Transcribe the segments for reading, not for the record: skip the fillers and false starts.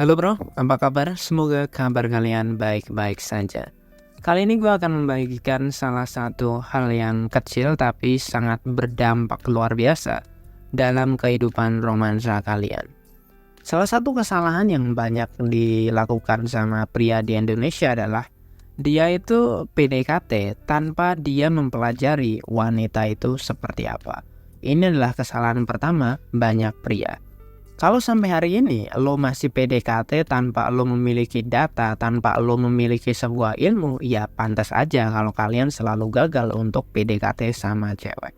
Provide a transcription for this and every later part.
Halo bro, apa kabar? Semoga kabar kalian baik-baik saja. Kali ini gue akan membagikan salah satu hal yang kecil tapi sangat berdampak luar biasa dalam kehidupan romansa kalian. Salah satu kesalahan yang banyak dilakukan sama pria di Indonesia adalah dia itu PDKT tanpa dia mempelajari wanita itu seperti apa. Ini adalah kesalahan pertama banyak pria. Kalau sampai hari ini lo masih PDKT tanpa lo memiliki data, tanpa lo memiliki sebuah ilmu, ya pantas aja kalau kalian selalu gagal untuk PDKT sama cewek.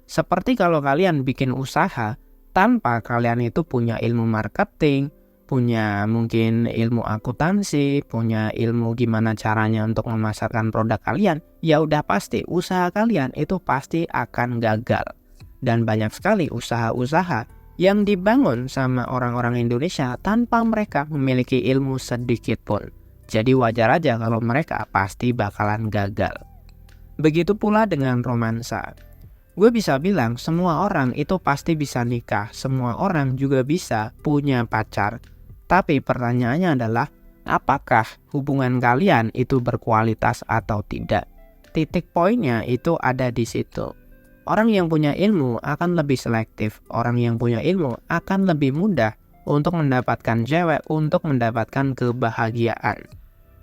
Seperti kalau kalian bikin usaha tanpa kalian itu punya ilmu marketing, punya mungkin ilmu akuntansi, punya ilmu gimana caranya untuk memasarkan produk kalian, ya udah pasti usaha kalian itu pasti akan gagal. Dan banyak sekali usaha-usaha yang dibangun sama orang-orang Indonesia tanpa mereka memiliki ilmu sedikit pun. Jadi wajar aja kalau mereka pasti bakalan gagal. Begitu pula dengan romansa. Gue bisa bilang semua orang itu pasti bisa nikah, semua orang juga bisa punya pacar. Tapi pertanyaannya adalah, apakah hubungan kalian itu berkualitas atau tidak? Titik poinnya itu ada di situ. Orang yang punya ilmu akan lebih selektif. Orang yang punya ilmu akan lebih mudah untuk mendapatkan cewek, untuk mendapatkan kebahagiaan.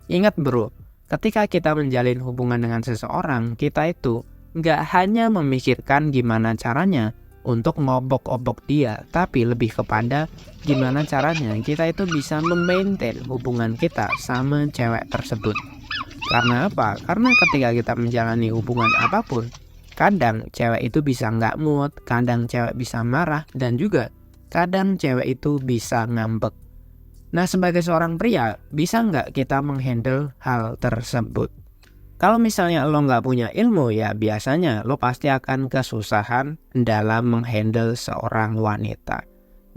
Ingat bro, ketika kita menjalin hubungan dengan seseorang, kita itu nggak hanya memikirkan gimana caranya untuk ngobok-obok dia, tapi lebih kepada gimana caranya kita itu bisa memaintain hubungan kita sama cewek tersebut. Karena apa? Karena ketika kita menjalani hubungan apapun, kadang cewek itu bisa nggak mood, kadang cewek bisa marah, dan juga kadang cewek itu bisa ngambek. Nah sebagai seorang pria, bisa nggak kita menghandle hal tersebut? Kalau misalnya lo nggak punya ilmu, ya biasanya lo pasti akan kesusahan dalam menghandle seorang wanita.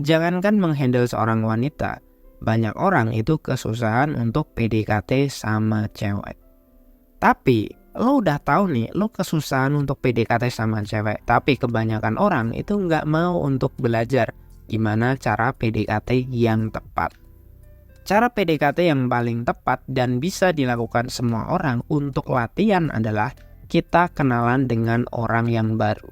Jangankan menghandle seorang wanita, banyak orang itu kesusahan untuk PDKT sama cewek. Tapi lo udah tahu nih, lo kesusahan untuk PDKT sama cewek, tapi kebanyakan orang itu nggak mau untuk belajar gimana cara PDKT yang tepat. Cara PDKT yang paling tepat dan bisa dilakukan semua orang untuk latihan adalah kita kenalan dengan orang yang baru.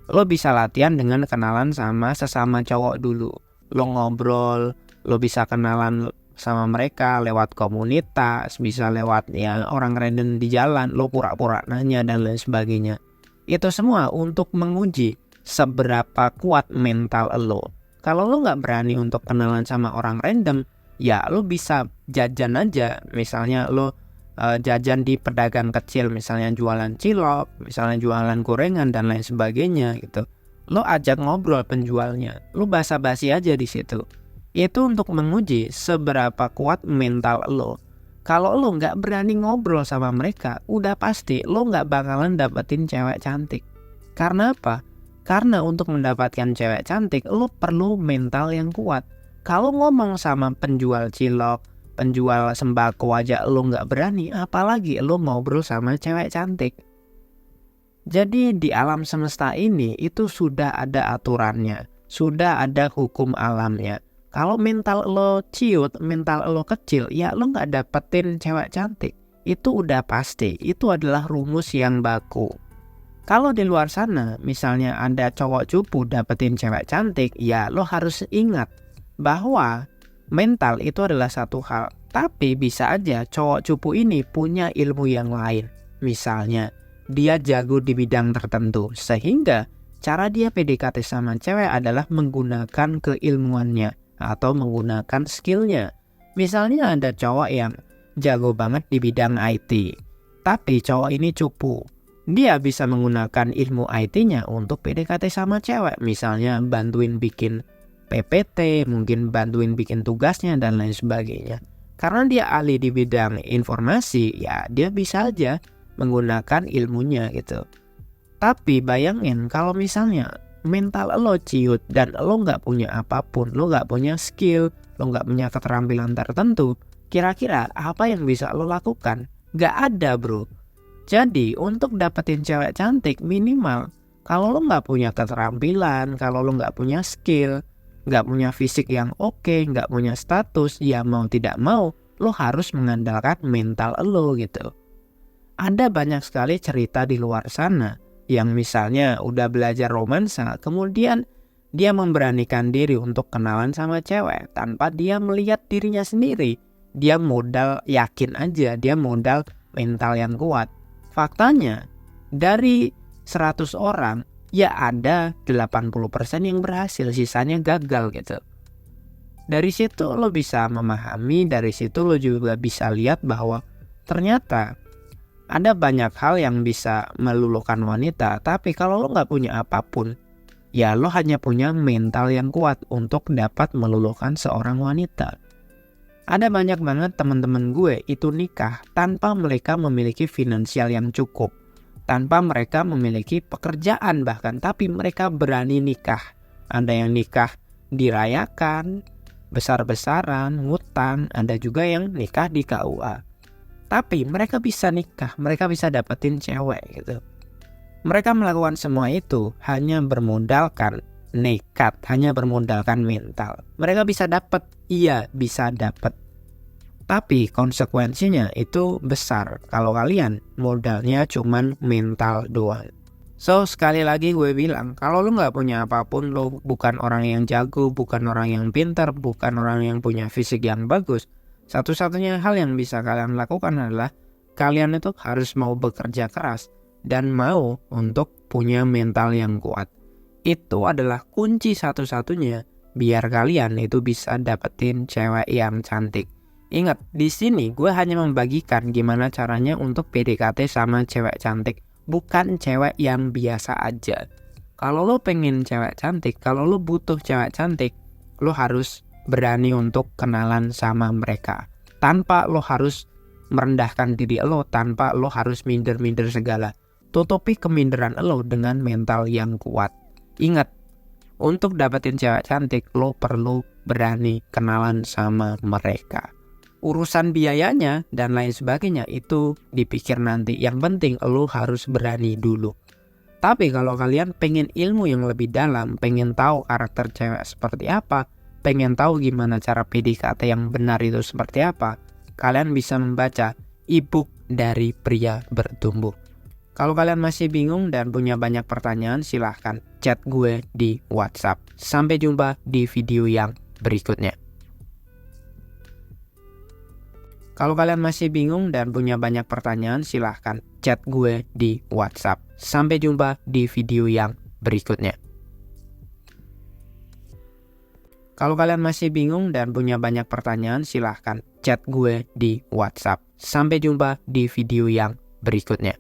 Lo bisa latihan dengan kenalan sama sesama cowok dulu. Lo ngobrol, lo bisa kenalan sama mereka lewat komunitas, bisa lewat ya orang random di jalan, lo pura-pura nanya dan lain sebagainya. Itu semua untuk menguji seberapa kuat mental lo. Kalau lo nggak berani untuk kenalan sama orang random, ya lo bisa jajan aja. Misalnya lo jajan di pedagang kecil, misalnya jualan cilok, misalnya jualan gorengan dan lain sebagainya gitu. Lo ajak ngobrol penjualnya, lo basa-basi aja di situ. Itu untuk menguji seberapa kuat mental lo. Kalau lo nggak berani ngobrol sama mereka, udah pasti lo nggak bakalan dapetin cewek cantik. Karena apa? Karena untuk mendapatkan cewek cantik, lo perlu mental yang kuat. Kalau ngomong sama penjual cilok, penjual sembako aja lo nggak berani, apalagi lo ngobrol sama cewek cantik. Jadi di alam semesta ini itu sudah ada aturannya, sudah ada hukum alamnya. Kalau mental lo ciut, mental lo kecil, ya lo nggak dapetin cewek cantik. Itu udah pasti, itu adalah rumus yang baku. Kalau di luar sana, misalnya ada cowok cupu dapetin cewek cantik, ya lo harus ingat bahwa mental itu adalah satu hal. Tapi bisa aja cowok cupu ini punya ilmu yang lain. Misalnya, dia jago di bidang tertentu, sehingga cara dia PDKT sama cewek adalah menggunakan keilmuannya atau menggunakan skillnya. Misalnya ada cowok yang jago banget di bidang IT, tapi cowok ini cupu. Dia bisa menggunakan ilmu IT-nya untuk PDKT sama cewek. Misalnya bantuin bikin PPT, mungkin bantuin bikin tugasnya dan lain sebagainya. Karena dia ahli di bidang informasi, ya dia bisa aja menggunakan ilmunya gitu. Tapi bayangin kalau misalnya mental lo ciut dan lo nggak punya apapun, lo nggak punya skill, lo nggak punya keterampilan tertentu, kira-kira apa yang bisa lo lakukan? Nggak ada bro. Jadi untuk dapetin cewek cantik minimal, kalau lo nggak punya keterampilan, kalau lo nggak punya skill, nggak punya fisik yang oke, nggak punya status, ya mau tidak mau, lo harus mengandalkan mental lo gitu. Ada banyak sekali cerita di luar sana yang misalnya udah belajar romansa, kemudian dia memberanikan diri untuk kenalan sama cewek tanpa dia melihat dirinya sendiri. Dia modal yakin aja, dia modal mental yang kuat. Faktanya, dari 100 orang, ya ada 80% yang berhasil, sisanya gagal gitu. Dari situ lo bisa memahami, dari situ lo juga bisa lihat bahwa ternyata ada banyak hal yang bisa meluluhkan wanita, tapi kalau lo nggak punya apapun, ya lo hanya punya mental yang kuat untuk dapat meluluhkan seorang wanita. Ada banyak banget teman-teman gue itu nikah tanpa mereka memiliki finansial yang cukup, tanpa mereka memiliki pekerjaan bahkan, tapi mereka berani nikah. Ada yang nikah dirayakan, besar-besaran, ngutang, ada juga yang nikah di KUA. Tapi mereka bisa nikah, mereka bisa dapetin cewek gitu. Mereka melakukan semua itu hanya bermodalkan nekat, hanya bermodalkan mental. Mereka bisa dapat, iya bisa dapat. Tapi konsekuensinya itu besar kalau kalian modalnya cuman mental doang. So sekali lagi gue bilang, kalau lu gak punya apapun, lu bukan orang yang jago, bukan orang yang pintar, bukan orang yang punya fisik yang bagus, satu-satunya hal yang bisa kalian lakukan adalah kalian itu harus mau bekerja keras dan mau untuk punya mental yang kuat. Itu adalah kunci satu-satunya biar kalian itu bisa dapetin cewek yang cantik. Ingat, di sini gue hanya membagikan gimana caranya untuk PDKT sama cewek cantik, bukan cewek yang biasa aja. Kalau lo pengen cewek cantik, kalau lo butuh cewek cantik, lo harus berani untuk kenalan sama mereka. Tanpa lo harus merendahkan diri lo, tanpa lo harus minder-minder segala. Tutupi keminderan lo dengan mental yang kuat. Ingat, untuk dapetin cewek cantik, lo perlu berani kenalan sama mereka. Urusan biayanya dan lain sebagainya itu dipikir nanti. Yang penting lo harus berani dulu. Tapi kalau kalian pengen ilmu yang lebih dalam, pengen tahu karakter cewek seperti apa, pengen tahu gimana cara PDKT yang benar itu seperti apa, kalian bisa membaca e-book dari Pria Bertumbuh. Kalau kalian masih bingung dan punya banyak pertanyaan, silahkan chat gue di WhatsApp. Sampai jumpa di video yang berikutnya. Kalau kalian masih bingung dan punya banyak pertanyaan, silahkan chat gue di WhatsApp. Sampai jumpa di video yang berikutnya. Kalau kalian masih bingung dan punya banyak pertanyaan, silahkan chat gue di WhatsApp. Sampai jumpa di video yang berikutnya.